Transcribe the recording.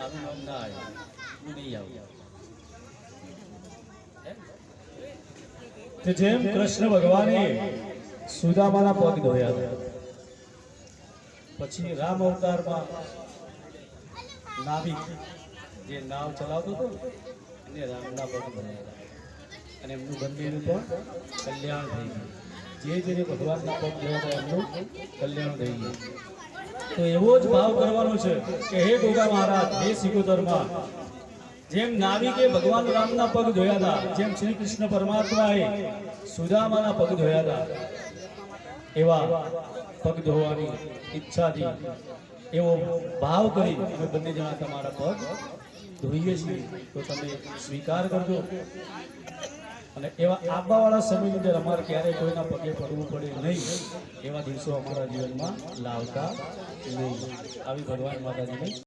મારું નામ ના આવ્યું, હું નહીં આવું. જેમ કૃષ્ણ ભગવાને સુદામાના પગ ધોયા હતા, પછી રામ અવતારમાં નાવિક જે નાવ ચલાવતો હતો એને રામના પગ ધોયા હતા અને એમનું બંનેનું પણ કલ્યાણ થઈ ગયું. જે જેને ભગવાનના પગ ધોયા હતા એમનું કલ્યાણ થઈ ગયું. તો એવો જ ભાવ કરવાનો છે કે હે ગોગા મહારાજ, હે સિકોતરમાં, જેમ નાવિકે ભગવાન રામના પગ ધોયા હતા, જેમ શ્રી કૃષ્ણ પરમાત્માએ સુદામાના પગ ધોયા હતા, એવા પગ ધોવાની ઈચ્છાથી એવો ભાવ કરી અમે બંને જણા તમારા પગ ધોઈએ છીએ, તો તમે સ્વીકાર કરજો. અને એવા આવવાવાળા સમયની અંદર અમારે ક્યારેય કોઈના પગે પડવું પડે નહીં, એવા દિવસો અમારા જીવનમાં લાવતા નહીં. આવી ભગવાન માતાજીની